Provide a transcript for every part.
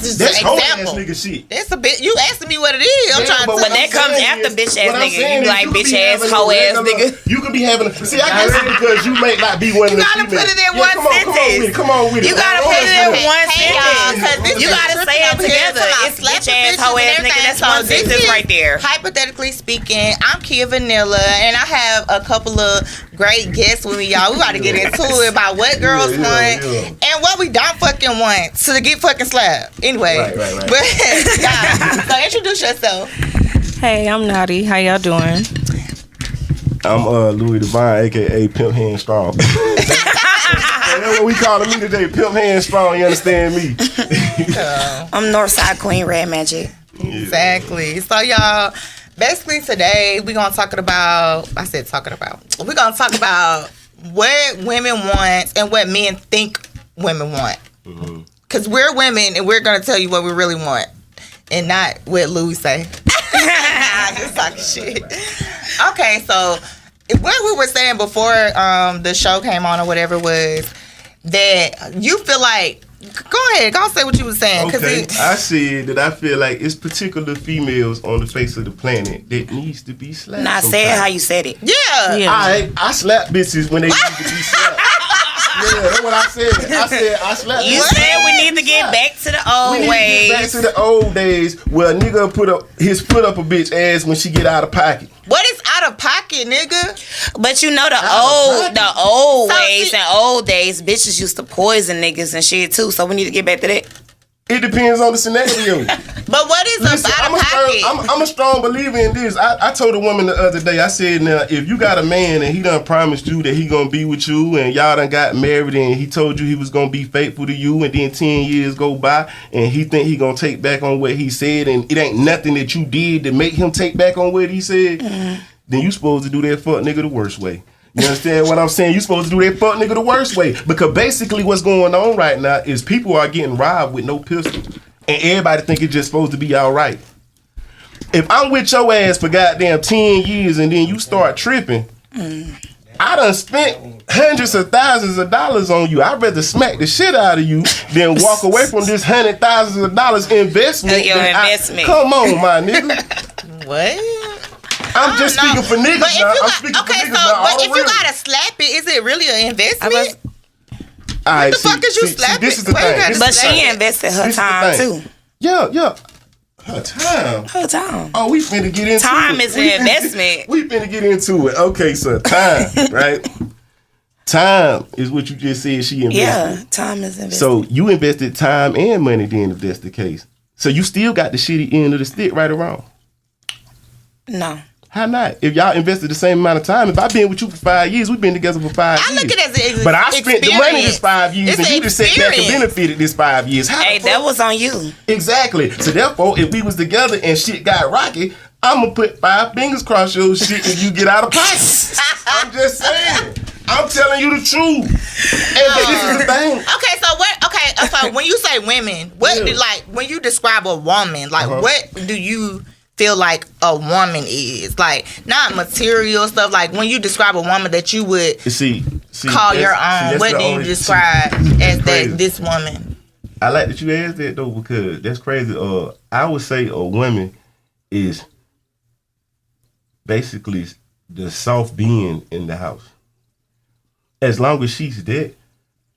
that's just an example. Nigga shit. That's a bit. You asking me what it is? I'm trying to. But that comes after bitch ass nigga. You like bitch ass hoe ass nigga. You could be having. See, I guess because you may not be one of the. You gotta put it in one sentence. Come on with it. You gotta put it in one sentence. You gotta say it together. It's bitch ass hoe ass nigga. That's one sentence right there. Hypothetically speaking, I'm Kia Vanilla, and I have a couple of great guests with me, y'all. We gotta get into it about what girls want and what we don't fucking want to get fucking slapped. Anyway, right. But yeah. So introduce yourself. Hey, I'm Naughty. How y'all doing? I'm Luey Devon, aka Pimp Hand Strong. That's what we calling me today, Pimp Hand Strong. You understand me? I'm Northside Queen Red Magic. Exactly. So y'all, basically today we're gonna talk about. We're gonna talk about what women want and what men think women want. Mm-hmm. Cause we're women and we're gonna tell you what we really want, and not what Luey say. Just talking shit. Okay, so what we were saying before the show came on or whatever was that you feel like. Go ahead, go say what you were saying. Okay, I said that I feel like it's particular females on the face of the planet that needs to be slapped. Nah, say it how you said it. Yeah. I slap bitches when they need to be slapped. Yeah, that's what I said. I slap. You said we need to get back to the old ways. Back to the old days where a nigga put his foot up a bitch ass when she get out of pocket. What is out of pocket, nigga? But you know the old ways and old days, bitches used to poison niggas and shit too. So we need to get back to that. It depends on the scenario. But what is out of pocket? I'm a strong believer in this. I told a woman the other day, I said, now, if you got a man and he done promised you that he gonna be with you and y'all done got married and he told you he was gonna be faithful to you and then 10 years go by and he think he gonna take back on what he said and it ain't nothing that you did to make him take back on what he said, then you supposed to do that fuck nigga the worst way. You understand what I'm saying? You supposed to do that fuck nigga the worst way. Because basically what's going on right now is people are getting robbed with no pistol. And everybody think it's just supposed to be all right. If I'm with your ass for goddamn 10 years and then you start tripping, I done spent hundreds of thousands of dollars on you. I'd rather smack the shit out of you than walk away from this $100,000 investment. Your investment. Come on, my nigga. What? I'm just speaking for niggas but now. I'm speaking for niggas now. But if you gotta slap it, is it really an investment? What the fuck is you slapping? This is the thing. But she invested her time too. Yeah. Her time. Oh, we finna get into time is an investment. We finna get into it. Okay, so time, right? Time is what you just said she invested. Yeah, time is invested. So you invested time and money then if that's the case. So you still got the shitty end of the stick, right or wrong? No. How not? If y'all invested the same amount of time, if I've been with you for 5 years, we've been together for 5 years. I look at it as an But I spent the money this 5 years, and you just sat back and benefited this 5 years. Hey, that was on you. Exactly. So therefore, if we was together and shit got rocky, I'm gonna put 5 fingers across your shit if you get out of pocket. I'm just saying. I'm telling you the truth. And this is the thing. Okay, so what? Okay, so when you say women, what do like when you describe a woman? Like, what do you feel like a woman is? Like, not material stuff. Like, when you describe a woman that you would call your own, what do you describe as this woman? I like that you asked that though, because that's crazy. I would say a woman is basically the soft being in the house. As long as she's dead,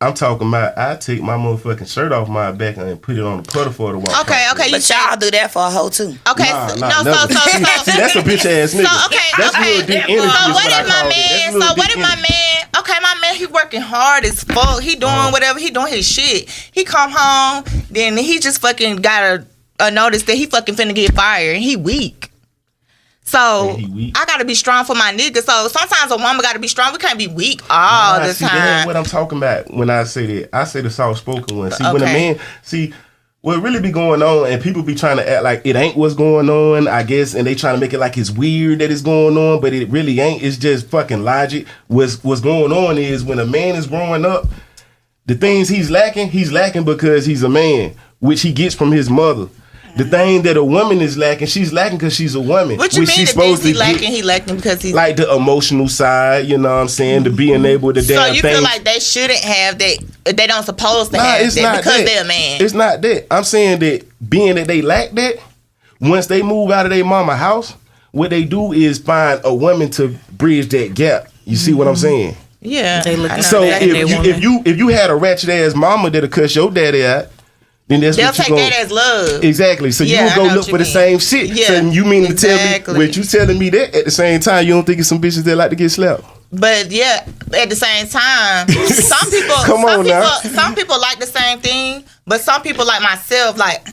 I'm talking about I take my motherfucking shirt off my back and put it on the puddle for the walk. Okay. But y'all do that for a hoe too. Okay, See, that's a bitch ass nigga. So, that's real deep energy. So what if my man? Okay, my man, he working hard as fuck. He doing whatever. He doing his shit. He come home, then he just fucking got a notice that he fucking finna get fired, and he weak. So I gotta be strong for my nigga. So sometimes a woman gotta be strong. We can't be weak all the time. That's what I'm talking about when I say that. I say the soft spoken one. See, when a man what really be going on, and people be trying to act like it ain't what's going on, I guess, and they trying to make it like it's weird that it's going on, but it really ain't. It's just fucking logic. What's going on is when a man is growing up, the things he's lacking because he's a man, which he gets from his mother. The thing that a woman is lacking, she's lacking because she's a woman. What you mean the things he lacking? He lacking because he's like the emotional side. You know what I'm saying? The being able to So you feel like they shouldn't have that? They don't supposed to have that because they're a man. It's not that. I'm saying that being that they lack that, once they move out of their mama house, what they do is find a woman to bridge that gap. You see what I'm saying? Yeah. So if you had a ratchet ass mama that'll cuss your daddy out, then that's they'll what you take that as love. Exactly. So you will go look for the same shit. Yeah, so you mean to tell me, what you telling me that at the same time you don't think it's some bitches that like to get slapped? But yeah, at the same time, some people some people like the same thing, but some people like myself, like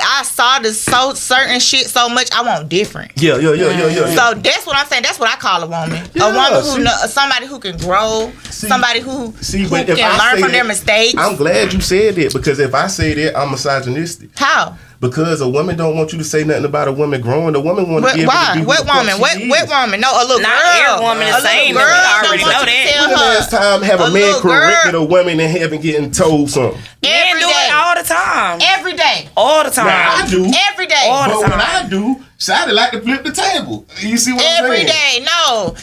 I saw this certain shit so much, I want different. Yeah. So that's what I'm saying. That's what I call a woman. Yeah, a woman who somebody who can grow, somebody who can learn from their mistakes. I'm glad you said that, because if I say that, I'm misogynistic. How? Because a woman don't want you to say nothing about a woman growing. The woman want to be able to do what woman? What woman? No, a little not girl. Every woman is the same. We already know that. When the last time have a man corrected a woman and haven't getting told something? Men do it all the time. Every day. All the time. Now, I do. Every day. But when I do, Shawty like to flip the table. You see what I'm saying? Every day. No.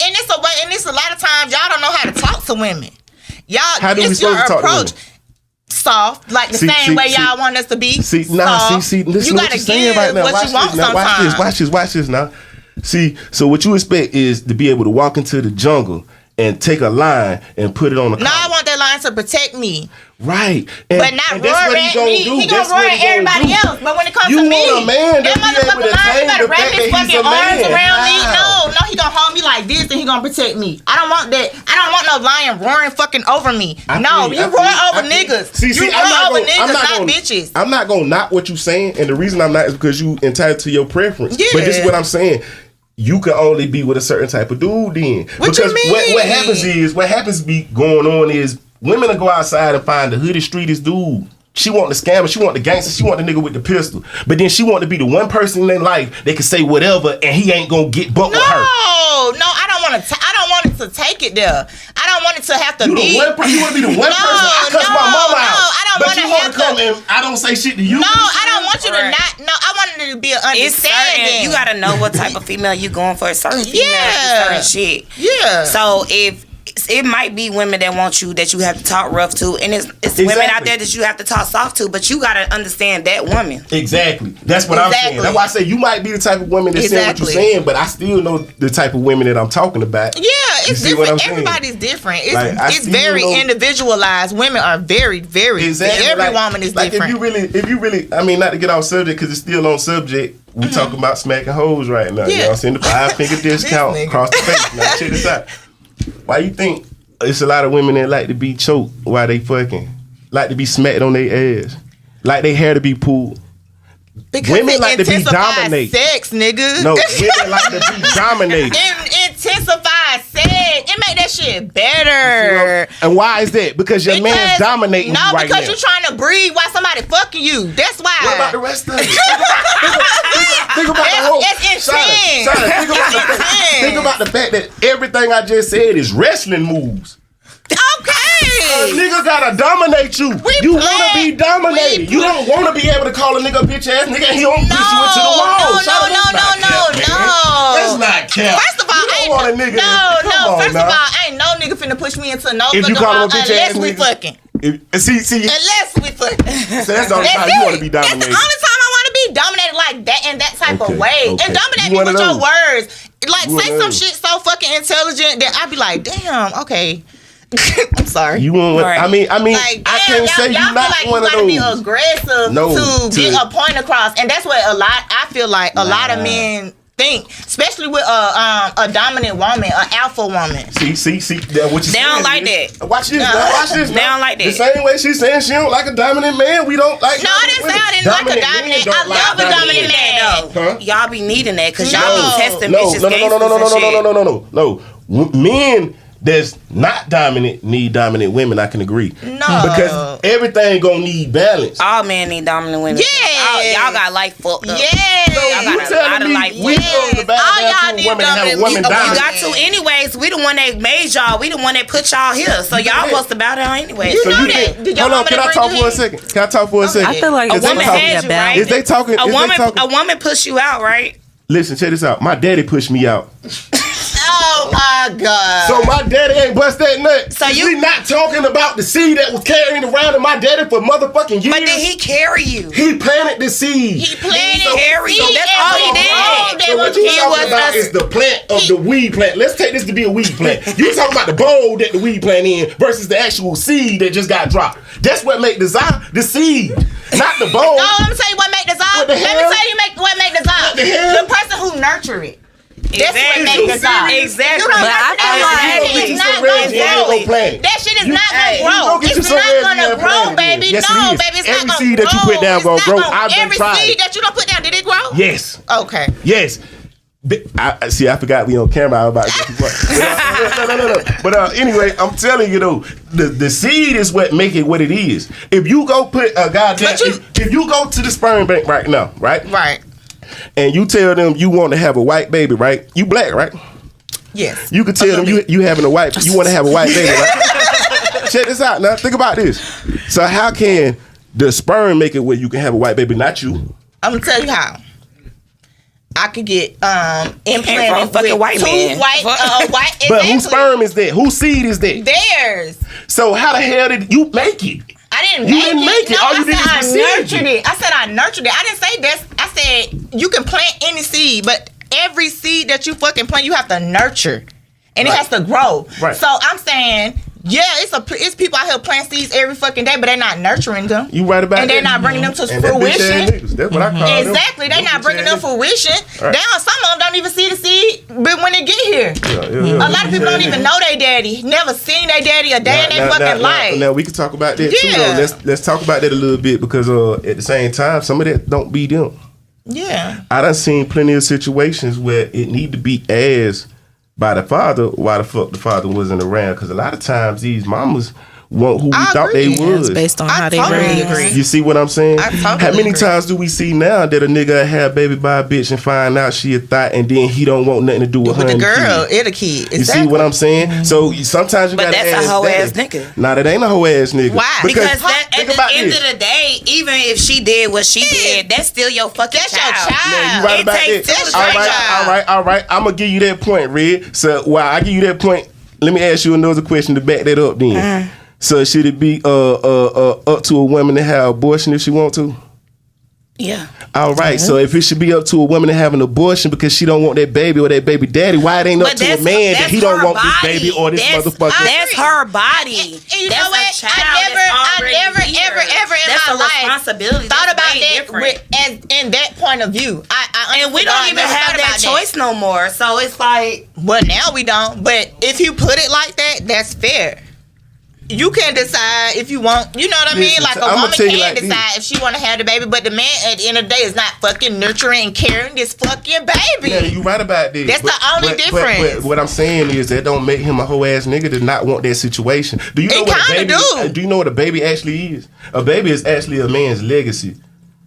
It's a lot of times y'all don't know how to talk to women. Y'all, how do we it's your supposed to talk approach. To women? Soft, like the same way y'all want us to be. Listen you gotta give right now. what you want sometimes. Watch this now. See, so what you expect is to be able to walk into the jungle and take a line and put it on the collar. I want that line to protect me. Right. But not roar at me. He gonna roar at everybody else. But when it comes to me, want a man that motherfucker line, he better wrap his fucking arms around me. No, he gonna hold me like this and he gonna protect me. I don't want that. I don't want no lion roaring fucking over me. You roar over niggas. You roar over niggas, not bitches. I'm not gonna knock what you saying, and the reason I'm not is because you entitled to your preference. Yeah. But this is what I'm saying. You can only be with a certain type of dude then. What you mean? What happens be going on is women will go outside and find the hooded streetest dude. She want the scammer, she want the gangster, she want the nigga with the pistol. But then she want to be the one person in their life that can say whatever and he ain't gonna get bucked with her. No, I don't want it to take it there. I don't want it to have to be. You want to be the one person. I cuss my mama out. I don't want to have to come and I don't say shit to you. No, I don't want you to not. No, I want it to be an understanding. You gotta know what type of female you going for. Certain females, certain shit. Yeah. So if it might be women that want you, that you have to talk rough to, and it's women out there that you have to talk soft to, but you gotta understand that woman. Exactly. That's what I'm saying. That's why I say you might be the type of woman that's saying what you're saying, but I still know the type of women that I'm talking about. Yeah, it's different. Everybody's different. It's very individualized. Women are very, very. Exactly. Every woman is different. If you really, I mean, not to get off subject because it's still on subject. We talking about smacking hoes right now. You know what I'm saying? The 5-finger discount across the face. Now check this out. Why you think it's a lot of women that like to be choked while they fucking? Like to be smacked on their ass? Like their hair to be pulled? Because women like to be dominated. Sex, nigga. No, women like to be dominated. Intensify sex. It make that shit better. And why is that? Because your man's dominating you right now. No, because you're trying to breathe while somebody fucking you. That's why. What about the rest of it? Think about the whole. It's insane. Think about the fact that everything I just said is wrestling moves. Okay. A nigga gotta dominate you. You wanna be dominated. You don't wanna be able to call a nigga a bitch ass nigga and he don't push you into the wall. No. That's not cap. First of all, First of all, ain't no nigga finna push me into no if you call him a bitch ass unless we fucking. See. Unless we fucking. So that's the only time you wanna be dominated. That's the only time I wanna be dominated like that in that type of way. Okay. And dominate me with your words. Like say some shit so fucking intelligent that I be like, damn, okay. I'm sorry. You want? Right. I mean, like, I can't say you not like one of those. You gotta be aggressive to get a point across, and that's what I feel like a lot of men think, especially with a dominant woman, an alpha woman. See. What you they don't like that. Watch this. Watch this. They don't like that. The same way she's saying she don't like a dominant man. We don't like. No, I didn't say I didn't like a dominant. I love a dominant man though. Huh? Y'all be needing that because y'all be testing bitches. No. Men that's not dominant need dominant women. I can agree. No, because everything gonna need balance. All men need dominant women. Yeah, Y'all got life fucked up. Yes. So Y'all you got a lot telling of me life we fucked up. on the bad All down y'all to need a woman to and have a know woman that down. You got to anyways. We the one that made y'all. We the one that put y'all here. So y'all supposed to bow down anyway. You So know you that. think? Did your Hold on, mama can I bring talk you for a in? second? Can I talk for a second? I feel like A it's woman supposed to be has a you, right? balance. Is they talking? A woman push you out, right? Listen, check this out. My daddy pushed me out. Oh my God. So my daddy ain't bust that nut. So we not talking about the seed that was carrying around in my daddy for motherfucking years. But did he carry you? He planted the seed. He planted carry you. seed That's and all he we did. grown. So what you talking about is the plant of the weed plant. Let's take this to be a weed plant. You talking about the bowl that the weed plant in versus the actual seed that just got dropped. That's what make the seed, not the bowl. No, let me tell you what make the What zone. the Let me hell? tell you what make the zone. What the hell? The person who nurture it. That's what Exactly. make the zone. Exactly. You don't But nurture I feel that like- shit Get is you not some gonna Reggie and grow. go plant. That shit is not Hey, gonna grow. Go get you It's some not Reggie gonna and grow, plant it baby. then. Yes, it No, is. baby, it's Every not gonna seed grow. that you put down It's gonna not grow. I've been Every trying. seed that you don't put down, did it grow? Yes. Okay. Yes. I see. I forgot we on camera. I was about to get no. But anyway, I'm telling you though, the seed is what make it what it is. If you go put a goddamn, if you go to the sperm bank right now, right, and you tell them you want to have a white baby, right? You black, right? Yes. You could tell them you having you want to have a white baby, right? Check this out now. Think about this. So how can the sperm make it where you can have a white baby, not you? I'm gonna tell you how. I could get implanted from a fucking with white two man. white. But whose sperm is that? Whose seed is that? Theirs. So how the hell did you make it? I didn't You make didn't it. make it. No, All you I did said is I receive nurtured it. it. I said I nurtured it. I didn't say this. I said you can plant any seed, but every seed that you fucking plant, you have to nurture, and it has to grow. Right. So I'm saying, yeah, it's people out here planting seeds every fucking day, but they're not nurturing them. You right about and that. they're not bringing them to And that bitch ass fruition. niggas. That's what I call them. Exactly, they're not bringing them fruition. Right. Some of them don't even see the seed, but when they get here, Yeah. a lot of people don't even know their daddy. Never seen their daddy a day in their fucking life. Now we can talk about that too. Yeah. Though. Let's talk about that a little bit because at the same time, some of that don't be them. Yeah. I done seen plenty of situations where it need to be asked by the father why the fuck the father wasn't around. Because a lot of times these mamas want who we I thought agree. they was. It's based on I how they totally raised. agree. You see what I'm saying? I totally How many agree. times do we see now that a nigga have baby by a bitch and find out she a thot and then he don't want nothing to do with her With the and girl, kid? it a kid. You see what I'm saying? So sometimes you But gotta that's a ask hoe that. ass nigga. Nah, that ain't a hoe ass nigga. Why? Because that, at think the about end this. of the day, even if she did what she did, that's still your fucking That's your child. child. Yeah, you right It about takes that. two to All raise right, a child. all right. I'm gonna give you that point, Red. So while I give you that point, let me ask you another question to back that up. Then, so should it be up to a woman to have abortion if she want to? Yeah. All right. So if it should be up to a woman to have an abortion because she don't want that baby or that baby daddy, why it ain't up But to a that's- man that that's he don't her want this body. baby or this That's- motherfucker? That's her body. And you That's know what? a child I never, that's already ever in that's my a life responsibility. thought That's about way that different. as in that point of view. And we don't even have that choice no more. So it's like, Well, now we don't. But if you put it like that, that's fair. You can decide if you want. You know what I mean? Listen, Like a I'ma woman tell you can like decide if she want to have the baby, but the man at the end of the day is not fucking nurturing and caring this fucking baby. Yeah, you right about this. That's the only difference. But what I'm saying is that don't make him a hoe ass nigga to not want that situation. Do you know It what a kinda baby? do. Do you know what a baby actually is? A baby is actually a man's legacy.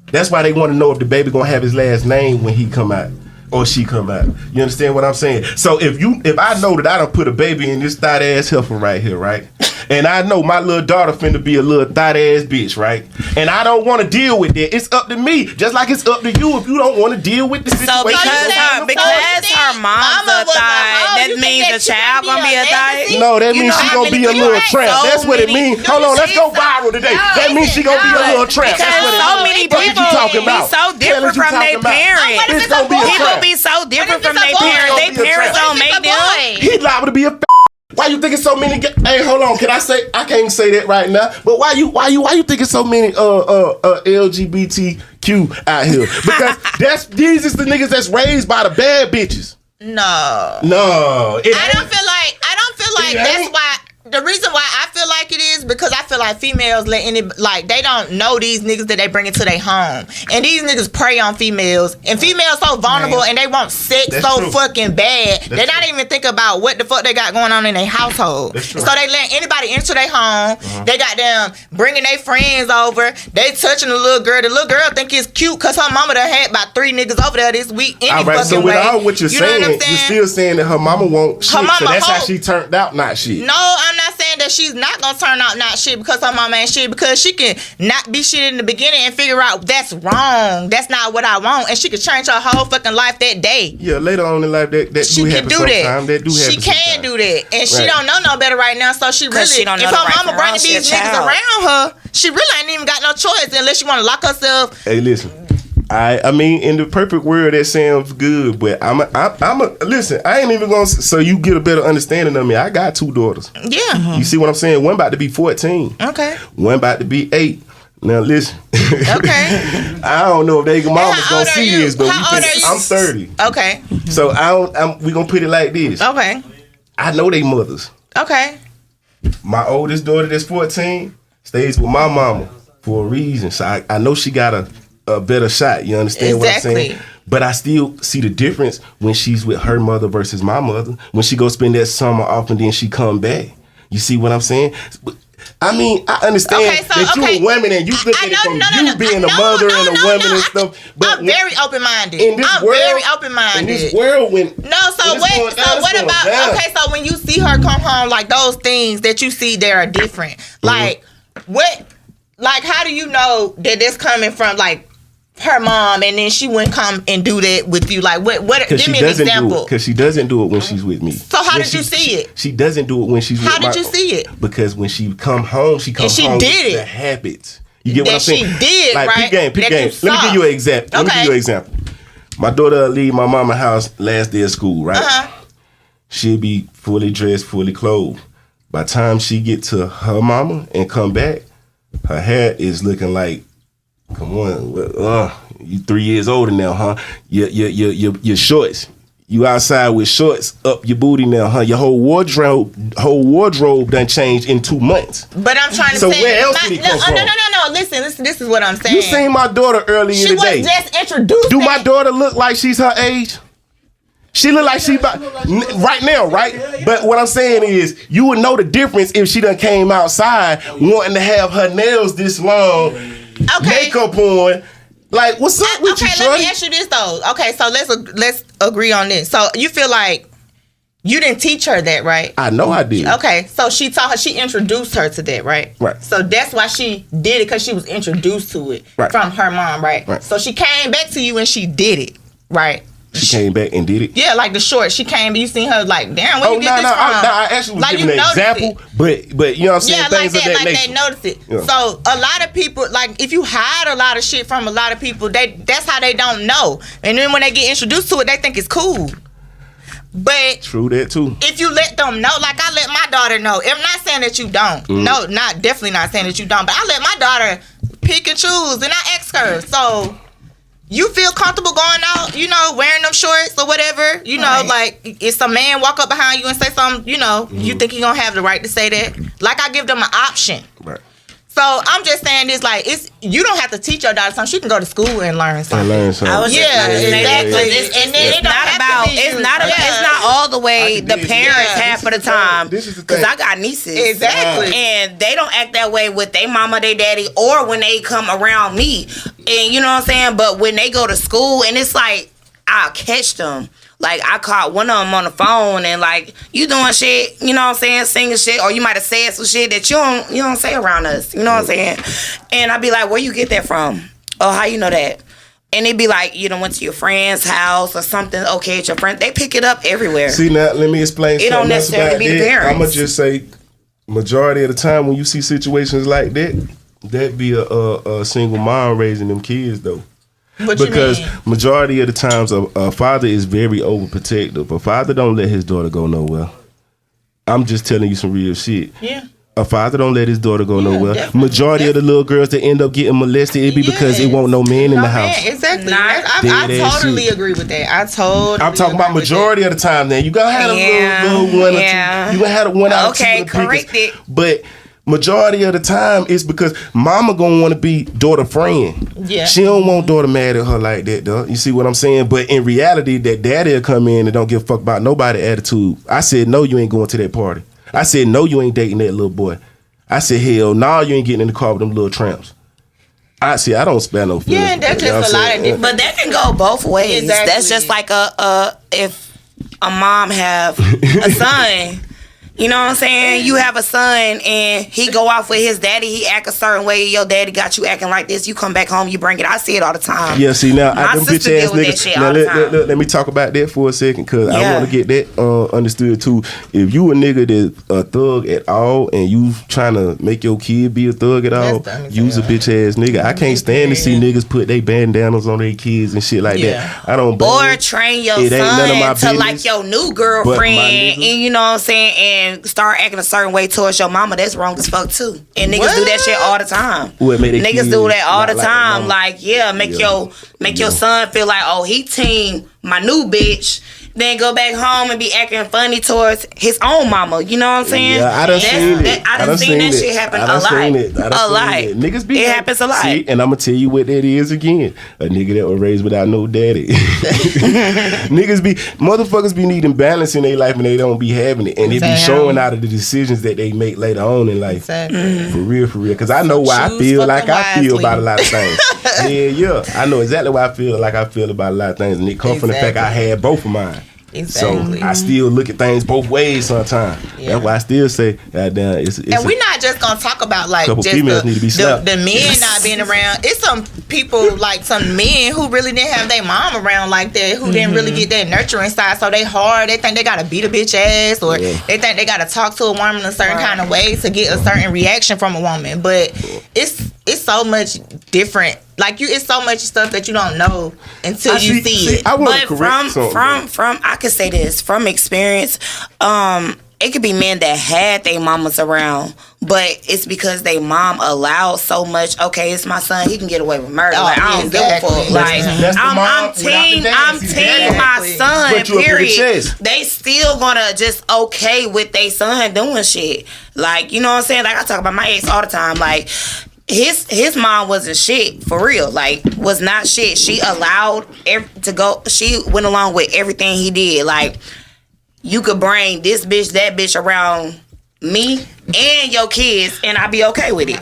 That's why they want to know if the baby gonna have his last name when he come out or she come out. You understand what I'm saying? So if I know that I done put a baby in this thought ass heifer right here, right? And I know my little daughter finna be a little thought ass bitch, right? And I don't want to deal with that. It's up to me, just like it's up to you if you don't want to deal with the situation. so because her mom's a thot, that you means think the child gonna be a thot. No, that means she gonna be a little tramp. so That's what it many- means. Hold on, let's go viral today. That means she gonna be a little tramp. That's Because what it so means. many What people you talking about? be so different from their parents. It's gonna be a People tramp. be so different What from if their it's a boy? parents. Their It's gonna be a parents tramp. don't make them. He liable to be a. Why you thinking so many? Hey, hold on. Can I say? I can't say that right now. But why you thinking so many LGBTQ out here? Because these is the niggas that's raised by the bad bitches. No. No, I don't feel like It that's ain't. why. The reason why I feel like it is honest because I feel like females they don't know these niggas that they bring into their home, and these niggas prey on females, and females so vulnerable and they want sex fucking bad. They not even think about what the fuck they got going on in their household. So they let anybody into their home. They got them bringing their friends over. They touching the little girl. The little girl think it's cute because her mama done had about 3 niggas over there this week. All right, so with all what you're saying, you're still saying that her mama won't shit. So that's how she turned out not shit. No, I'm not saying that she's not gonna turn out not shit because her mama ain't shit, because she can not be shit in the beginning and figure out that's wrong. That's not what I want, and she can change her whole fucking life that day. Yeah, later on in life that she do can happen do sometime. that. She can do that, and she don't know no better right now. So she really, if her mama bringing these niggas around her, she really ain't even got no choice unless she want to lock herself. Hey, listen. I mean, in the perfect world, that sounds good, but listen, I ain't even gonna, so you get a better understanding of me. I got 2 daughters. Yeah. You see what I'm saying? One about to be 14. Okay. One about to be 8. Now, listen. Okay. I don't know if they mama's gonna see this, but I'm 30. Okay. So we gonna put it like this. Okay. I know they mothers. Okay. My oldest daughter that's 14 stays with my mama for a reason. So I know she got a better shot. You understand what I'm saying? But I still see the difference when she's with her mother versus my mother. When she go spend that summer off and then she come back. You see what I'm saying? I mean, I understand that you're a woman and you look at it from being a mother and a woman and stuff. But I'm very open-minded. Very open-minded. In this world, when what about? Okay, so when you see her come home, like those things that you see there are different. Like what? Like how do you know that this coming from like her mom, and then she wouldn't come and do that with you? Like what? Give me an example. Because she doesn't do it when she's with me. So how did you see it? She doesn't do it when she's with me. How did you see it? Because when she come home, she comes home with the habits. You get what I'm saying? She did, like, right? Pick game. Let me give you an example. My daughter leave my mama's house last day of school, right? She'll be fully dressed, fully clothed. By the time she get to her mama and come back, her hair is looking like, come on, you 3 years older now, huh? Your shorts. You outside with shorts up your booty now, huh? Your whole wardrobe done changed in 2 months. But I'm trying to say. So where else did it come from? No. Listen, this is what I'm saying. You seen my daughter earlier today. She was just introduced. Do my daughter look like she's her age? She look like she right now, right? But what I'm saying is, you would know the difference if she done came outside wanting to have her nails this long, makeup on. Like, what's up with you, let me ask you this though. Okay, so let's agree on this. So you feel like you didn't teach her that, right? I know I did. Okay, so she taught her. She introduced her to that, right? Right. So that's why she did it, because she was introduced to it from her mom, right? So she came back to you and she did it, right? She came back and did it? Yeah, like the short. She came, you seen her like, damn, where you get this from? I actually was like giving an example, but you know what I'm saying? Yeah, things like that, like they notice it. Yeah. So a lot of people, like if you hide a lot of shit from a lot of people, that's how they don't know. And then when they get introduced to it, they think it's cool. But true that too. If you let them know, like I let my daughter know. I'm not saying that you don't. No, definitely not saying that you don't. But I let my daughter pick and choose, and I ask her. So you feel comfortable going out, wearing them shorts or whatever, like if some man walk up behind you and say something, you think he gonna have the right to say that? Like I give them an option. Right. So I'm just saying this, like you don't have to teach your daughter something. She can go to school and learn something. Exactly. And then it's not all the way the parents have for the time. Because I got nieces. Exactly. And they don't act that way with their mama, their daddy, or when they come around me. And you know what I'm saying? But when they go to school, and it's like, I'll catch them. Like, I caught one of them on the phone and like, you doing shit, you know what I'm saying, singing shit, or you might have said some shit that you don't say around us, you know what I'm saying? And I'd be like, where you get that from? Oh, how you know that? And it'd be like, you done went to your friend's house or something, okay, at your friend. They pick it up everywhere. See, now, let me explain something. It don't necessarily be the parents. I'm going to just say, majority of the time when you see situations like that be a single mom raising them kids, though. Because majority of the times a father is very overprotective. A father don't let his daughter go nowhere. I'm just telling you some real shit. Yeah. A father don't let his daughter go nowhere. Definitely. Majority of the little girls that end up getting molested, it be because it won't no man in the house. Exactly. I totally agree with that. I'm talking about majority of the time. Then you gotta have a little one or two. You gotta have one out. Okay, correct it. But Majority of the time, it's because mama gonna want to be daughter friend. Yeah. She don't want daughter mad at her like that, though. You see what I'm saying? But in reality, that daddy'll come in and don't give a fuck about nobody attitude. I said, no, you ain't going to that party. I said, no, you ain't dating that little boy. I said, hell, no, you ain't getting in the car with them little tramps. I see. I don't spare no feelings. Yeah, that's just a lot of different. But that can go both ways. Exactly. That's just like if a mom have a son. You know what I'm saying? You have a son and he go off with his daddy. He act a certain way. Your daddy got you acting like this. You come back home, you bring it. I see it all the time. Yeah, see now, My them sister bitch ass deal with that niggas. shit Now all the time. let me talk about that for a second, cause I Yeah. want to get that understood too. If you a nigga that's a thug at all and you trying to make your kid be a thug at all, dumb as use a hell. bitch ass nigga. I can't stand to see niggas put they bandanas on their kids and shit like that. I don't. Or train your It ain't none of my son to like business, your new but girlfriend, my and nigga- you know what I'm saying, and start acting a certain way towards your mama. That's wrong as fuck too. And niggas do that shit all the time. What, make they Niggas kids do that all not the like their time. mama? Like, yeah, make your son feel like, oh, he team my new bitch. Then go back home and be acting funny towards his own mama. You know what I'm saying? Yeah, I done seen it. I done seen that shit happen a lot. A lot. Niggas be It happens a lot. See, and I'm gonna tell you what that is again. A nigga that was raised without no daddy. Motherfuckers be needing balance in their life and they don't be having it. And it be Damn. showing out of the decisions that they make later on in life. Exactly. For real. Cause I know why I Choose feel like fucking I feel wisely. about a lot of things. Yeah. I know exactly why I feel like I feel about a lot of things. And it comes from the fact I had both of mine. Exactly. So I still look at things both ways sometimes. Yeah. That's why I still say, goddamn, it's And we're not just gonna talk about like Couple just females need to be slapped. the men not being around. It's some people like some men who really didn't have their mom around like that, who didn't really get that nurturing side. So they hard. They think they gotta beat a bitch ass, or they think they gotta talk to a woman in a certain kind of way to get a certain reaction from a woman. But it's so much different. Like it's so much stuff that you don't know until you see it. I want But to correct something. from I could say this from experience, it could be men that had their mamas around, but it's because they mom allowed so much. Okay, it's my son; he can get away with murder. Like I don't give a fuck. Exactly. Like That's the mom I'm without the team daddy. my son. Put you up in the Period. chest. They still gonna just okay with their son doing shit. Like you know what I'm saying? Like I talk about my ex all the time. Like. His mom wasn't shit for real. Like was not shit. She allowed to go. She went along with everything he did. Like you could bring this bitch, that bitch around me and your kids, and I'll be okay with it.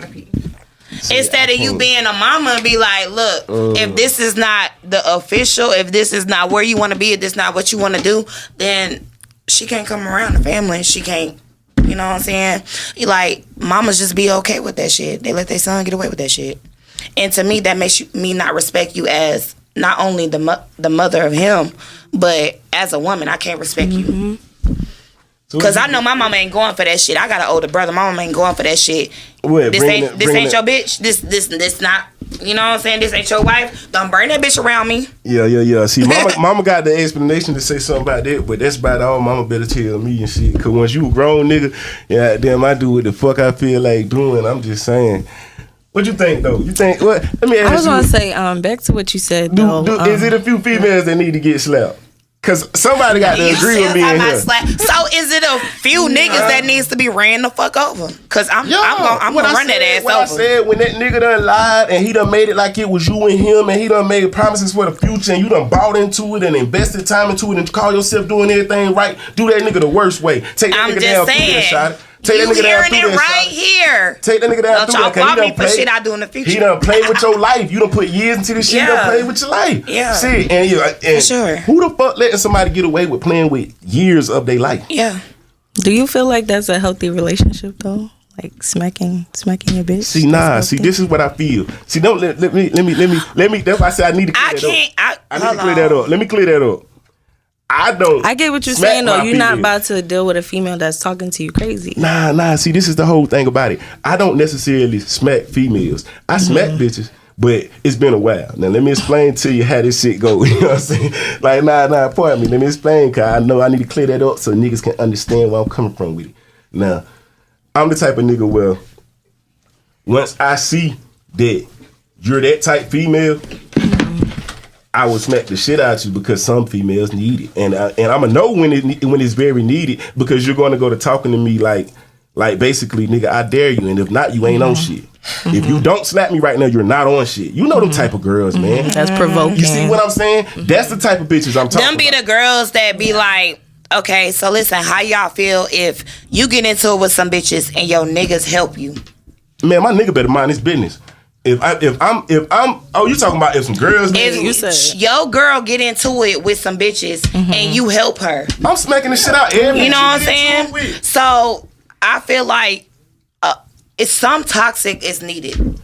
Instead of you being a mama and be like, look, if this is not the official, if this is not where you want to be, if this is not what you want to do, then she can't come around the family. She can't. You know what I'm saying? You like mamas just be okay with that shit. They let their son get away with that shit, and to me that makes me not respect you as not only the mother of him, but as a woman. I can't respect you because I know my mama ain't going for that shit. I got an older brother. My mama ain't going for that shit. What, This bringing ain't it- this bringing ain't it- your bitch. This not. You know what I'm saying? This ain't your wife. Don't bring that bitch around me. Yeah. See, mama got the explanation to say something about that, but that's about all mama better tell me and shit. Cause once you a grown nigga, yeah, damn, I do what the fuck I feel like doing. I'm just saying. What you think though? You think what? Let me ask you. I was gonna say, back to what you said though. Is it a few females that need to get slapped? Cause somebody got to You agree still with me talking in about here. slap. So is it a few niggas that needs to be ran the fuck over? Cause I'm What gonna I run that said- ass what over. I said when that nigga done lied and he done made it like it was you and him and he done made promises for the future and you done bought into it and invested time into it and call yourself doing everything right, do that nigga the worst way. Take that I'm nigga down just through that saying. shot. Take You that nigga down hearing through it that right shot. here. Take that nigga down Don't through y'all that. 'cause he fault done me for played- shit I do in the future. He done played with your life. You done put years into this shit. You Yeah. done played with your life. Yeah. Shit, and sure. who the fuck letting somebody get away with playing with years of their life? Yeah. Do you feel like that's a healthy relationship though? Like smacking your bitch? See, nah. See, this is what I feel. See, don't let me. That's why I said I need to clear I that up. can't. I need to clear that up. Let me clear that up. I get what you're smack saying though. my You're not female. about to deal with a female that's talking to you crazy. Nah. See, this is the whole thing about it. I don't necessarily smack females. I smack bitches, but it's been a while. Now, let me explain to you how this shit go. You know what I'm saying? Like, nah, pardon me. Let me explain, because I know I need to clear that up so niggas can understand where I'm coming from with it. Now, I'm the type of nigga where once I see that you're that type female, I will smack the shit out you because some females need it, and I'ma know when it's very needed because you're going to go to talking to me like Like basically, nigga, I dare you, and if not, you ain't on shit. If you don't slap me right now, you're not on shit. You know them type of girls, man. That's provoking. You see what I'm saying? That's the type of bitches I'm talking Them be about. the girls that be like, okay, so listen, how y'all feel if you get into it with some bitches and your niggas help you? Man, my nigga better mind his business. If I'm oh, you talking about if some girls If you said. your girl get into it with some bitches and you help her, I'm smacking the shit out every you know what I'm bitch she get saying? into it with. So I feel like it's some toxic is needed.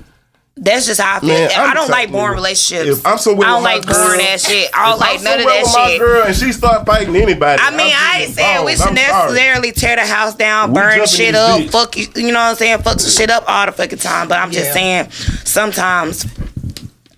That's just how I feel. Man, I don't the like type boring nigga. relationships. If I'm somewhere I don't with my like boring girl- ass shit. I don't If like I'm none of somewhere that with my shit. girl and she start fighting anybody. I mean, I ain't saying we should I'm sorry. necessarily tear the house down, We burn jumping shit this up, bitch. fuck you. You know what I'm saying? Fuck some shit up all the fucking time. But I'm just saying, sometimes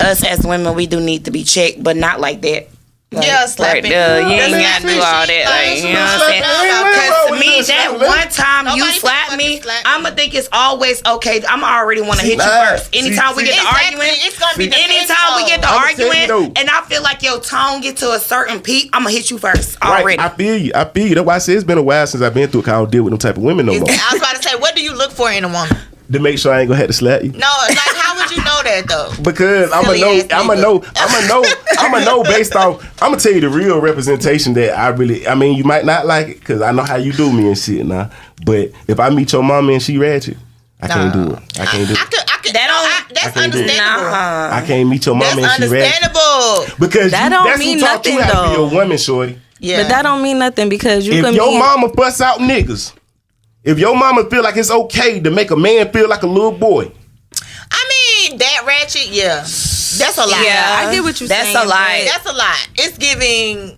us as women, we do need to be checked, but not like that. Like, slapping. you ain't gotta do all that. Like, you know what I'm saying? Because to me, that one time you Nobody slap fucking me, slap me. I'ma think it's always okay. I'm already want to hit you nah. first. Anytime we get to Exactly. arguing, It's gonna be anytime we get to I'ma tell you arguing, though. and I feel like your tone get to a certain peak, I'ma hit you first Right, already. I feel you. That's why I say it's been a while since I've been through it, 'cause I don't deal with them type of women no more. I was about to say, what do you look for in a woman? To make sure I ain't gonna have to slap you. No, like how would you know that though? Because I'ma Silly know based off. I'ma tell you the real representation that I mean, you might not like it because I know how you do me and shit now. But if I meet your mama and she ratchet, I can't do it. I can't do it. I could. That's I can't do it. understandable. I can't meet your mama That's and she ratchet. understandable. Because That don't that's mean who taught you nothing, how to be though. a woman, shorty. Yeah, But that don't mean nothing because you If can your be. mama busts out niggas, if your mama feel like it's okay to make a man feel like a little boy, I mean, that ratchet, yeah. That's a lot. Yeah, I get what you're that's saying. a lot. That's a lot. It's giving.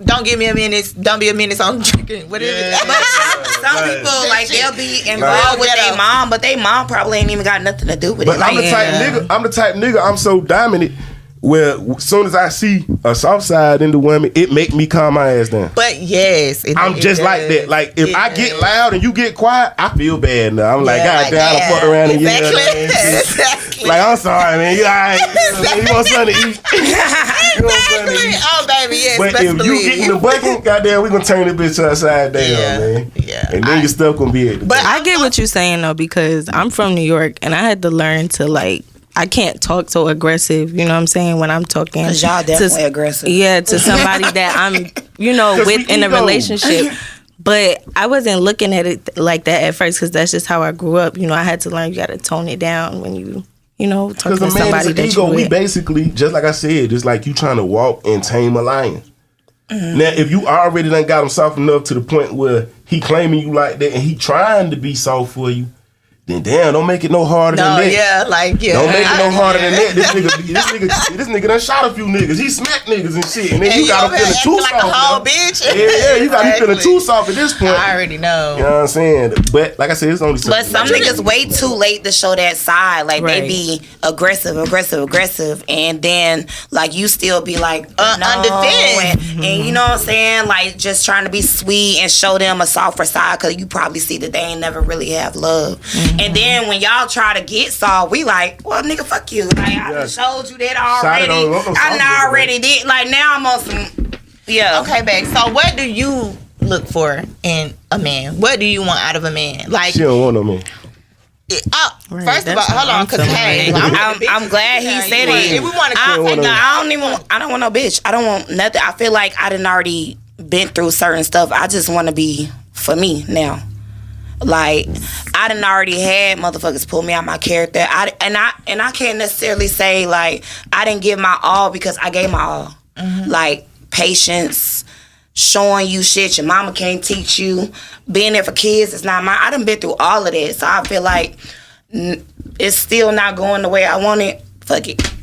Don't give me a minute. Don't be a minute on drinking. What is it? Some people like they'll be involved Like- with their mom, but their mom probably ain't even got nothing to do with but it. I'm the Like, type nigga. I'm the type nigga. I'm so dominant. Where as soon as I see a soft side in the woman, it make me calm my ass down. But yes, I'm just like that. Like if I get loud and you get quiet, I feel bad now. I'm like, God damn, I fucked around and yelled at her and shit. Exactly. Like I'm sorry, man. You alright? You want something to eat? You want something to Exactly. eat? Oh, baby, yes. But best if you believe. get in the bucket, goddamn, we gonna turn this bitch upside down, Yeah, man. yeah. And then your stuff gonna be at the But I get what you're saying though because I'm from New York and I had to learn to like. I can't talk so aggressive, you know what I'm saying, when I'm talking. Cause y'all definitely to, aggressive. Yeah, to somebody that I'm, you know, 'Cause with we in a ego. relationship. But I wasn't looking at it like that at first because that's just how I grew up. You know, I had to learn you got to tone it down when you know, talking Because to a man is somebody an that ego. you We with. basically, just like I said, just like you trying to walk and tame a lion. Now, if you already done got him soft enough to the point where he claiming you like that and he trying to be soft for you, then damn, don't make it no harder than No, that. yeah, like yeah. Don't make it no harder than that. This nigga done shot a few niggas. He smacked niggas and shit. And then And you got over him here feeling too acting like soft. a whole now. bitch. Yeah, you got me feeling Exactly. too soft at this point. I already know. You know what I'm saying? But like I said, it's only But some niggas wait too late to show that side. Like Right. they be aggressive, and then like you still be like no, undefended. and you know what I'm saying? Like just trying to be sweet and show them a softer side because you probably see that they ain't never really have love. And then when y'all try to get soft, we like, well, nigga, fuck you. Like I done showed you that already. on, I'm I done soft, already did. Like now I'm on some. Yeah. Okay, babe. So what do you look for in a man? What do you want out of a man? Like, She don't want no man. Right, first of all, that's hold how on, I'm because feeling. hey, I'm glad he said it. If we want to, I I don't want no bitch. I don't want nothing. I feel like I done already been through certain stuff. I just want to be for me now. Like I done already had motherfuckers pull me out my character. I can't necessarily say like I didn't give my all because I gave my all. Like patience, showing you shit your mama can't teach you, being there for kids is not mine. I done been through all of that, so I feel like it's still not going the way I want it. Fuck it.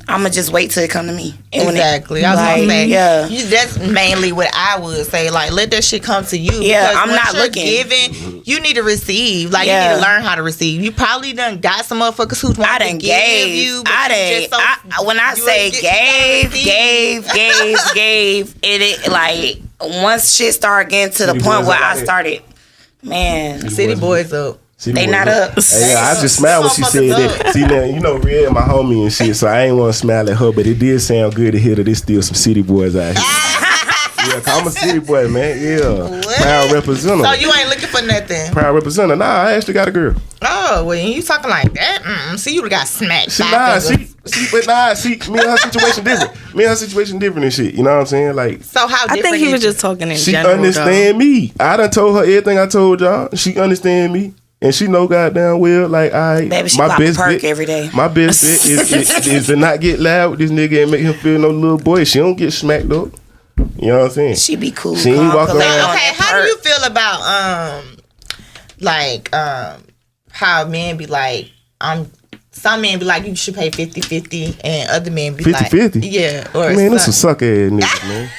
I'ma just wait till it come to me. And when exactly. I was gonna like, say, yeah. that's mainly what I would say. Like, let that shit come to you. Yeah, because I'm once not you're looking. giving, you need to receive. Like, Yeah. you need to learn how to receive. You probably done got some motherfuckers who want I to done give gave. you. But I you done. just so, When I you say gotta gave, it like once shit started getting to the City point boys where up I out started, man. City boys up. They not up. Hey, yeah, I just smiled when she said that. See now, you know, Red my homie and shit, so I ain't want to smile at her, but it did sound good to hear that there's still some city boys out here. Yeah, 'cause I'm a city boy, man. Yeah. What? Proud representative. So you ain't looking for nothing. Proud representative. Nah, I actually got a girl. Oh, well, you talking like that? See, you got smacked. See, me and her situation different. Me and her situation different and shit. You know what I'm saying? Like, so how different I think he was is just talking in she general. understand me. I done told her everything I told y'all. She understand me. And she know goddamn well, like, Baby, she my pop best a perk bet every day. My best bet is to not get loud with this nigga and make him feel no little boy. She don't get smacked up. You know what I'm saying? She be cool. She ain't walk around. Okay, how do you feel about how men be like, some men be like, you should pay 50-50, and other men be 50-50? like, yeah. Or Man, that's some sucker ass niggas, man.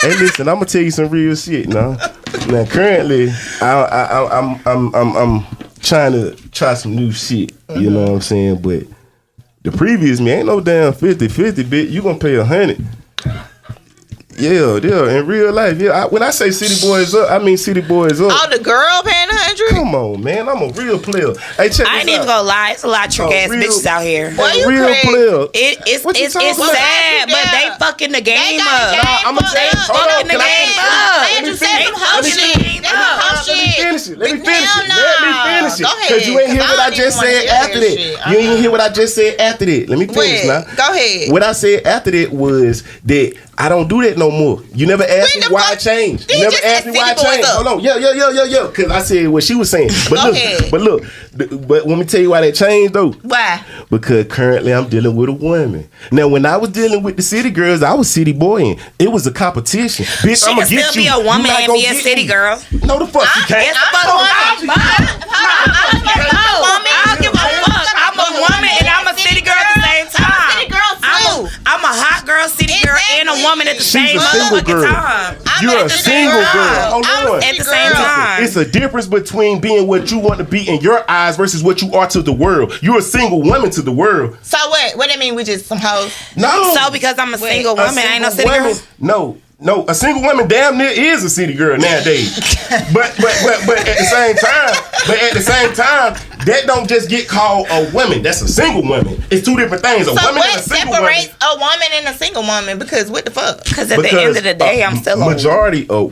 Hey, listen, I'm gonna tell you some real shit now. Now, currently, I'm trying to try some new shit. You know what I'm saying? But the previous me ain't no damn 50-50, bitch. You gonna pay 100. Yeah, in real life, yeah. When I say city boys up, I mean city boys up. Oh, the girl paying 100? Come on, man. I'm a real player. Hey, check I ain't this even out. gonna lie. It's a lot of trick ass bitches out here. Boy, you real crazy. player. It's What you talking about? sad, but Yeah. they fucking the game got up. the game I'ma fucked tell you. up. Hold on, Fucking the can I game finish? up. They just said some hoe Let me shit. finish. They some hoe Let me shit. finish it. Let me finish it. Hell Let me nah. finish it. Go ahead, Because you ain't hear 'cause what I don't just even wanna said hear after that that. shit. You ain't hear what I just said after that. Let me finish Wait, now. go ahead. What I said after that was that I don't do that no more. You never asked me When the why I fuck- changed. He You never just asked said me why I city boys changed. up. Hold on. Yeah. Because I said what she was saying. But Go look, ahead. but let me tell you why that changed though. Why? Because currently I'm dealing with a woman. Now, when I was dealing with the city girls, I was city boying. It was a competition. Bitch, She I'ma can get still you. be a You woman not and gonna be a get city me. girl. No, the fuck you can't. It's both. I don't give a fuck. I'm a woman and I'm a city girl at the same time. city girl too. I'm a hot girl, city girl, and a woman at the She's same a single motherfucking girl. time. You're a a single girl. Hold on. At the same time. It's a difference between being what you want to be in your eyes versus what you are to the world. You're a single woman to the world. So what? What that mean? We just some hoes? No. So because I'm a single A woman, I ain't no single city girl. woman- No, a single woman damn near is a city girl nowadays. but at the same time, that don't just get called a woman. That's a single woman. It's two different things. A So woman what and a single woman. separates a woman and a single woman? Because what the fuck? Because at the end of the day, I'm still a majority. Oh,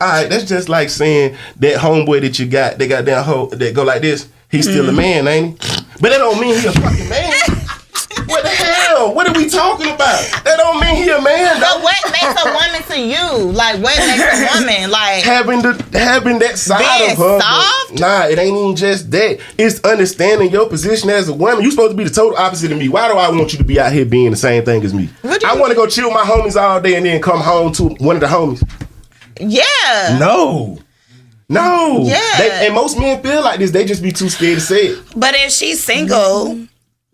all right. That's just like saying that homeboy that you got, they got down hoe that go like this. He's still a man, ain't he? But that don't mean he a fucking man. What the hell? What are we talking about? That don't mean he a man, though. But what makes a woman to you? Like, what makes a woman? Like, having that side being of her. soft? Nah, it ain't even just that. It's understanding your position as a woman. You supposed to be the total opposite of me. Why do I want you to be out here being the same thing as me? I want to go chill with my homies all day and then come home to one of the homies. yeah. No. Yeah. And most men feel like this. They just be too scared to say it. But if she's single,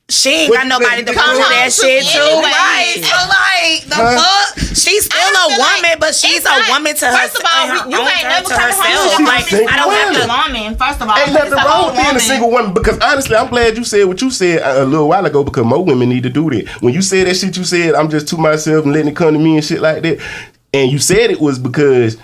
she ain't got nobody to Come prove home that to shit to. anyway. Right. So like the fuck? She's still I a feel woman, like but she's it's a not- woman to First of all, herself. you can't never to come home herself. to a Like woman. I don't have to. woman. First of all, Ain't nothing it's a wrong whole with being a woman. single woman because honestly, I'm glad you said what you said a little while ago because more women need to do that. When you said that shit you said, I'm just to myself and letting it come to me and shit like that. And you said it was because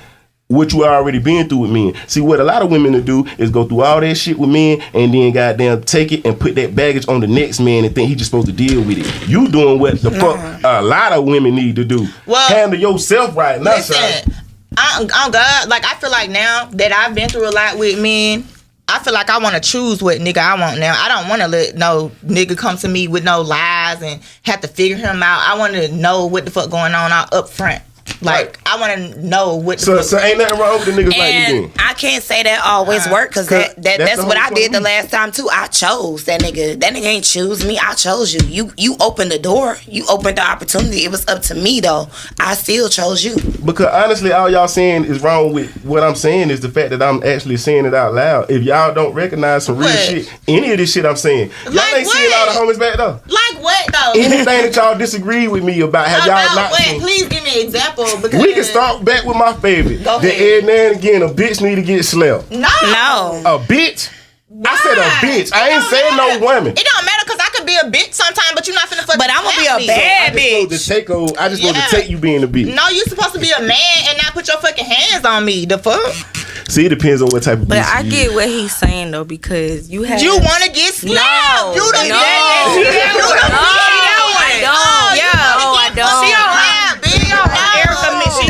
what you already been through with men. See, what a lot of women to do is go through all that shit with men and then goddamn take it and put that baggage on the next man and think he just supposed to deal with it. You doing what the fuck a lot of women need to do. Well, handle yourself right now, son. Listen, I'm God. Like, I feel like now that I've been through a lot with men, I feel like I want to choose what nigga I want now. I don't want to let no nigga come to me with no lies and have to figure him out. I want to know what the fuck going on out up front. Like, I want to know what the fuck. So ain't nothing wrong with the niggas like you And then. I can't say that always work because that's that's the what I whole did the problem. last time too. I chose that nigga. That nigga ain't choose me. I chose you. You opened the door. You opened the opportunity. It was up to me though. I still chose you. Because honestly, all y'all saying is wrong with what I'm saying is the fact that I'm actually saying it out loud. If y'all don't recognize some real What? shit, any of this shit I'm saying, y'all Like ain't seeing all the homies back though. Like what though? Anything that y'all disagree with me about, have y'all About not what? seen? Please give me an example. Because We can start back with my favorite. Go That ahead. every now and again a bitch need to get slept. No. A bitch? I said a bitch. I ain't saying no woman. It don't matter because I could be a bitch sometime, but you're not finna fucking But I'm gonna be slap a me. bad I just supposed to take you being a bitch. No, you supposed to be a man and not put your fucking hands on me. The fuck? See, it depends on what type of But bitch I you get is. what he's saying though, because you have You want to get slapped? No. You the No. bitch. No. You the bitch. I don't. Oh, you Yeah. wanna No, I get don't. fucking slapped, bitch. Erica, she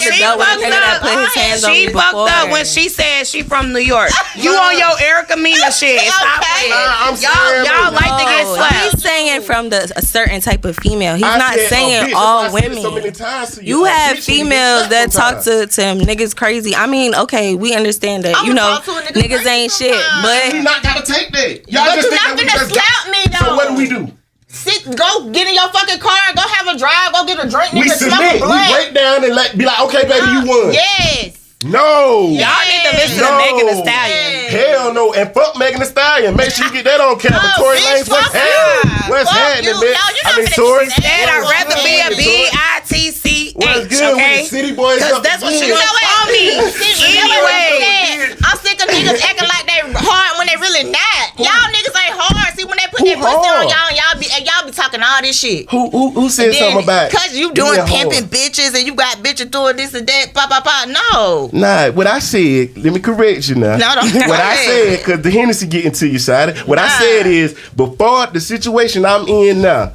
adult with a nigga that put his hands on me She before. fucked up when she said she from New York. You on your Erica Mena shit. Stop Okay. playing. Y'all like to get slapped. He's saying from a certain type of female. He's not said, saying bitch, all I said it women. so many times to You A have bitch, you females get that slapped talk to him niggas crazy. I mean, okay, we understand that. I'ma You know, talk to a nigga niggas crazy ain't shit. sometimes. We But not gotta take that. Y'all But just you think not that we finna just slap me, though. So what do we do? Go get in your fucking car and go have a drive. Go get a drink. We Nigga, smoke a submit. We blunt. break down and be like, okay, baby, you won. Yes. No. Y'all need to listen to Megan Thee Stallion. Hell no. And fuck Megan Thee Stallion. Make sure you get that on camera. Oh, Tory bitch, Lanez, what's fuck happening? you. What's Fuck happening, you. bitch? Yo, you I not mean, finna Tory. say Instead, I'd rather be a What's bitch, good okay? with the city boys? Because that's what you You know gonna what? call me. Anyway, I'm sick of niggas acting like they hard when they really not. Y'all niggas ain't hard. See, when they put Who that pussy on hard? y'all, and y'all be talking all this shit. Who said something about? Cause you being doing hard? pimping bitches and you got bitches doing this and that, No. Nah, what I said, let me correct you now. No, don't What I correct. said, because the Hennessy getting to you, Shada. What I said is, before the situation I'm in now,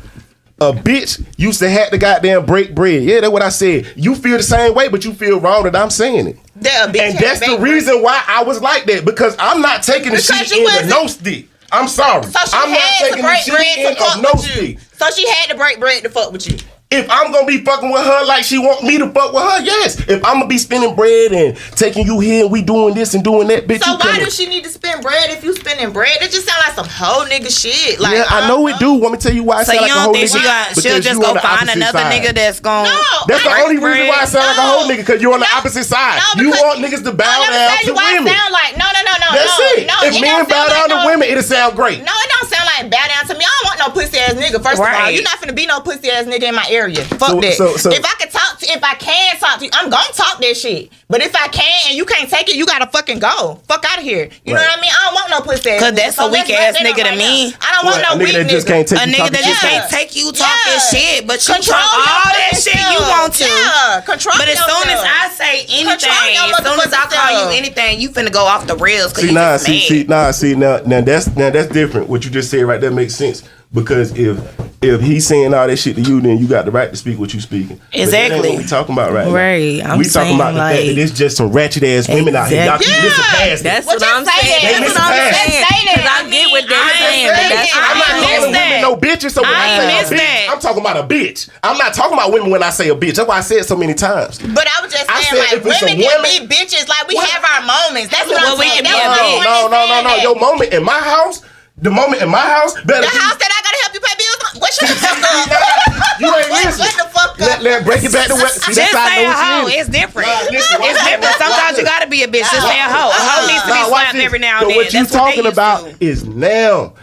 a bitch used to have to goddamn break bread. Yeah, that's what I said. You feel the same way, but you feel wrong that I'm saying it. That a bitch And had that's to the bake reason why I was like that, because I'm not taking the Because shit you in the wasn't- no stick. I'm sorry. So she I'm not had to taking the break shit bread in to of fuck no with you. stick. So she had to break bread to fuck with you. If I'm gonna be fucking with her like she want me to fuck with her, yes. If I'm gonna be spending bread and taking you here and we doing this and doing that, bitch, So you why coming. does she need to spend bread if you spending bread? It just sound like some whole nigga shit. Like Yeah, I know it do. Want me to tell you why I So sound you like a don't whole think nigga? she'll Because just you go on the find opposite another side. nigga that's gonna No, That's the break only reason why I sound like a whole nigga, because you're on the No. opposite side. No, You because- want niggas to bow let me down tell to you why women. it sound like no. That's it. No, If it men don't bow sound down like to women, it'll sound great. No, it don't sound like bow down to me. I don't want no pussy ass nigga. First of all, Right. you're not finna be no pussy ass nigga in my area. Fuck So- that. so- if I can talk to you, I'm gonna talk that shit. But if I can't and you can't take it, you gotta fucking go. Fuck out of here. You know Right. what I mean? I don't want no pussy ass. 'Cause nigga. that's a let's weak wrap ass that up nigga to right me. now. I don't want no a weak nigga that just can't take a you nigga talking that just shit. can't take you talking shit, but you Control talk your all that fucking shit you self. want to. Yeah, control But as soon as yourself. I say anything, Control your as soon as I motherfucking call you self. anything, you finna go off the rails. Cause See you now, just mad. now that's different. What you just said right there makes sense. Because if he's saying all that shit to you, then you got the right to speak what you speaking. But that ain't Exactly. what we talking about right now. Right, I'm we talking saying, about the fact that like- there's just some ratchet ass women out here. Y'all keep Yeah. missing past That's Well, what just I'm say saying. that. That's They what I'm miss saying. that. Because I get what they're I saying, ain't but that's what I I'm not ain't calling missed women that. no bitches. So when I I, ain't say missed a bitch, that. I'm talking about a bitch. I'm not talking about women when I say a bitch. That's why I said it so many times. But I was just I saying, said like, if it's a women can woman- be bitches. Like, we What? have our moments. That's what Well, I'm we saying. can be That's a what I'm bitch. saying No. that. Your moment in my house, the moment in my house, better The be- house that I gotta help you pay bills on. What shut the fuck up? You ain't What listening. the fuck up? Let break it back to what. See, Just that's how I say know a what hoe. she is. It's different. Nah, listen, It's different. Sometimes you gotta be a bitch. Just say a hoe. A hoe needs to be slapped every now and then. What you That's what they talking used about to. is now.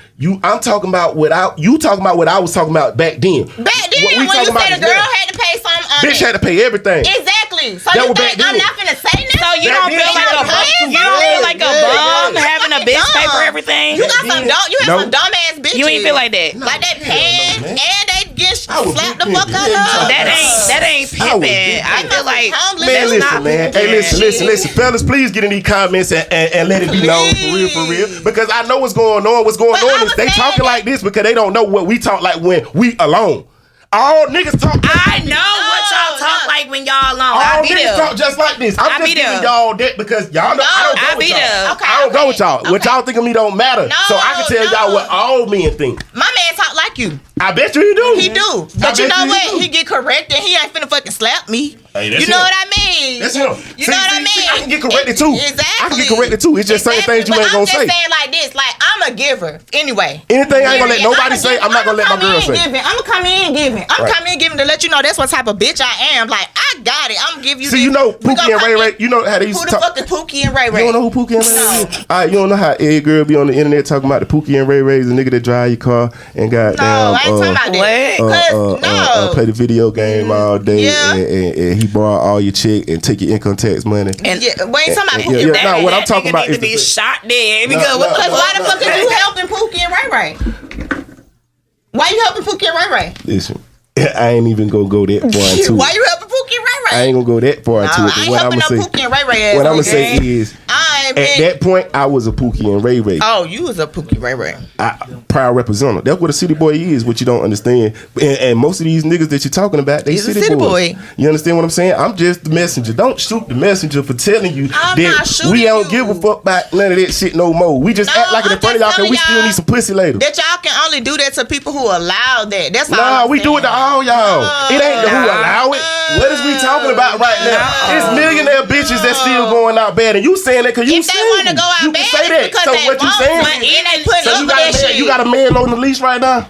I'm talking about what you talking about what I was talking about back then. Back then, What we when talking you about said a is girl now. had to pay something on Bitch it. had to pay everything. Exactly. So That you was back think I'm then. not finna say that? So you Back don't then, feel like she a was bum? hustling. You don't feel like a bum Yeah. having a bitch pay for everything? You got some dumb. You have No. some dumb ass bitches. You ain't feel like that. Like that pan, man. and they get I was slapped the big fuck pimping. out Yeah, of. That ain't I was pimping. I feel like homeless. Man, that's listen, not man. pimping. Hey, listen. Fellas, please get in these comments and let it be known for real. Because I know what's going on. What's going But on I is was they saying talking that- like this because they don't know what we talk like when we alone. All niggas talk. I know what y'all talk no. like when y'all alone. All I be niggas there. talk just like this. I'm I just be giving there. y'all that because y'all know I don't I go with be y'all. there. Okay, I don't go with y'all. What okay. y'all think of me don't matter. No, So I can tell y'all no. what all men think. My man talk like you. I bet you he do. He do. I But you bet know you what? he do. He get corrected. He ain't finna fucking slap me. Hey, that's You know him. what I mean? That's him. You know what I mean? I can get corrected too. Exactly. I can get corrected too. It's just certain things you But ain't gonna I'm just say. saying like this. Like, I'm a giver. Anyway. Anything I ain't gonna let Period. nobody say, I'm not gonna let my girl say. I'm gonna come in and give it. I'm Right. coming in giving to let you know that's what type of bitch I am. Like, I got it. I'm gonna give you See, this. you know We Pookie gonna and come Ray in- Ray. You know how they used Who to the talk. fuck is Pookie and Ray Ray? You don't know who Pookie and Ray Ray is? Alright, you don't know how every girl be on the internet talking about the Pookie and Ray Ray is a nigga that drive your car and got No, I ain't talking about that. What? Cause, play the video game all day Yeah. and he borrow all your check and take your income tax money. And yeah, we ain't talking about Yeah, Pookie yeah, and Ray no, Ray. what I'm talking about need is to be the- shot dead because No, what no. the Cause why the fuck? fuck are you helping Pookie and Ray Ray? Why you helping Pookie and Ray Ray? Listen, I ain't even gonna go that far into Why it. you helping Pookie and Ray Ray? I ain't gonna go that far into Nah, it. I But ain't what I'm helping no gonna say, Pookie and Ray Ray ass. what I'm gonna okay? say is, I came At in. that point, I was a Pookie and Ray Ray. Oh, you was a Pookie Ray Ray. Proud representative. That's what a city boy is, what you don't understand. And most of these niggas that you're talking about, they He's a city city boys. boy. You understand what I'm saying? I'm just the messenger. Don't shoot the messenger for telling you I'm not that shooting we don't you. give a fuck about none of that shit no more. We just No, act like it in I'm front of y'all just because we telling still y'all need some pussy later. That y'all can only do that to people who allow that. That's all. Nah, I'm we do it to saying. all y'all. It ain't the who allow it. What is we talking about right now? It's millionaire bitches that still going out bad, and you saying that because you If they single. wanna go out You bad, can say it's that. because So they what you want saying? one. It ain't putting So up you with got that shit. you got a man on the leash right now.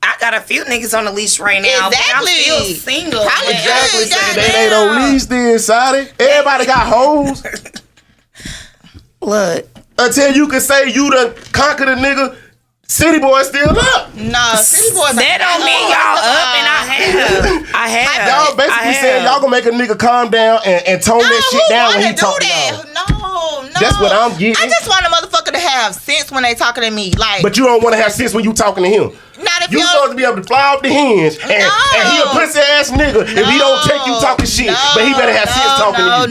I got a few niggas on the leash right now. Exactly. But I'm still single. Probably Exactly. good, So they ain't on leash then, Sadi. Everybody got hoes. Look. Until you can say you done conquered a nigga, city boy still up. No, city boys. That don't mean y'all up, and I have. Y'all basically I saying y'all gonna make a nigga calm down and tone that shit down when he talking to y'all. No. That's what I'm getting. I just want a motherfucker to have sense when they talking to me. Like, But you don't want to have sense when you talking to him. not if You you supposed to be able to fly off the hinge and he a pussy ass nigga if he don't take you talking shit. But he better have sense talking to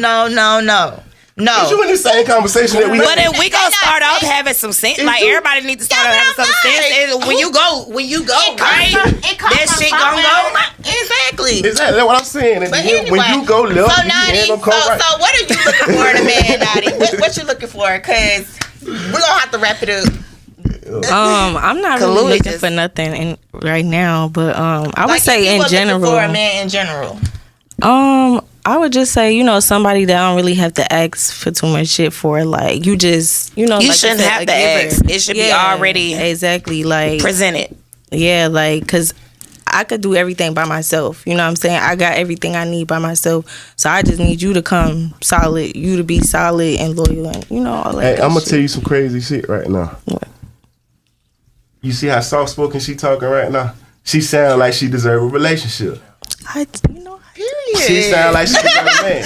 you. No. Is you in the same conversation that we But had? if we gonna start off having some sense, like everybody needs to start off having some sense. And when you go, right? That shit gonna go. Exactly. Exactly, that's what I'm saying. But When you go left, so you Nadi, ain't gonna come right. so what are you looking for in a man, Nadi? What you looking for? Cause we're gonna have to wrap it up. I'm not really looking for nothing right now, but I would say in general. For a man in general. I would just say, somebody that I don't really have to ask for too much shit for. Like, you just, You like shouldn't said, have a to giver. ask. It should be already exactly like presented. Yeah, like, cause I could do everything by myself. You know what I'm saying? I got everything I need by myself. So I just need you to come solid, you to be solid and loyal, and all that. Hey, I'm gonna tell you some crazy shit right now. What? You see how soft spoken she talking right now? She sound like she deserve a relationship. Period. She sound like she deserve a man.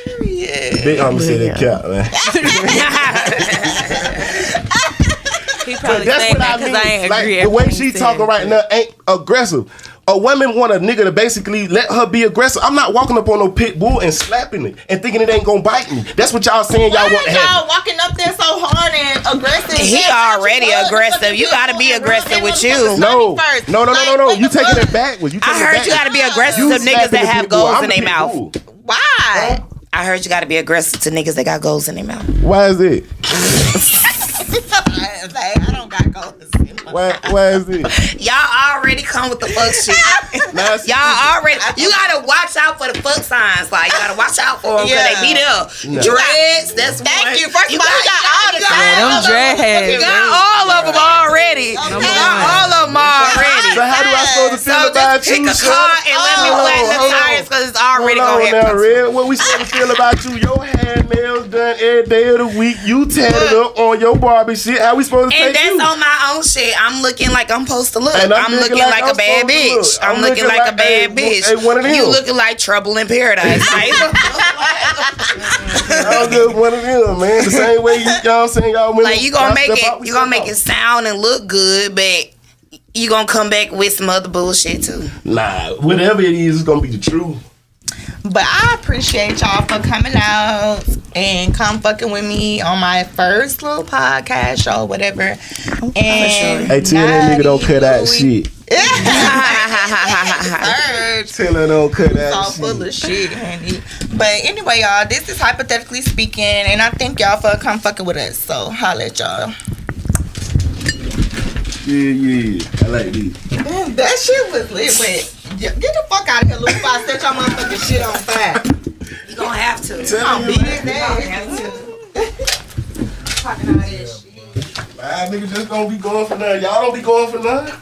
Period. Big I'ma say that cap, man. He probably That's saying what that I because mean. I ain't Like, agree. the way she talking right now ain't aggressive. A woman want a nigga to basically let her be aggressive. I'm not walking up on no pit bull and slapping it and thinking it ain't gonna bite me. That's what y'all saying y'all want to Y'all have. walking up there so hard and aggressive. He already aggressive. You gotta be aggressive with you. No. You taking it backwards. You taking I heard it you gotta be aggressive You to niggas slapping that the have pit bull. goals I'm in the their pit mouth. bull. Why? I heard you gotta be aggressive to niggas that got goals in their mouth. Why is it? I don't got goals. Why is it? Y'all already come with the fuck shit. Nah, Y'all already. You gotta watch out for the fuck signs. Like, you gotta watch out for them because they be there. Dreads. That's Thank one. you. First of all, you got all the them dreadheads. You got all of them already. You got all of them already. So how do I supposed to feel So about just pick you, a car and let me flatten the tires because it's already gonna now, happen. Red. What we supposed to feel about you? Your hair, nails done every day of the week. You tatted up on your Barbie shit. How we supposed to And take that's you? on my own shit. I'm looking like I'm supposed to look. And I'm looking like a bad bitch. I'm looking like a bad bitch. Hey, one of them. You looking like Trouble in Paradise. Like, I'm just one of them, man. The same way y'all saying y'all women. like you gonna make step out, it. we You gonna step make out. it sound and look good, but you gonna come back with some other bullshit too. Nah, whatever it is, it's gonna be the truth. But I appreciate y'all for coming out and come fucking with me on my first little podcast show, whatever. And Hey, tell that nigga don't cut out shit. Tell her don't cut It's out all shit. full of shit, honey. But anyway, y'all, this is Hypothetically Speaking, and I thank y'all for come fucking with us. So holla at y'all. Yeah. I like this. Damn, that shit was lit. Wait, get the fuck out of here, Luey. If I set your motherfucking shit on fire. You gonna have to. I'll beat his ass. Talking all that shit. Nigga just don't be going for nothing. Y'all don't be going for nothing.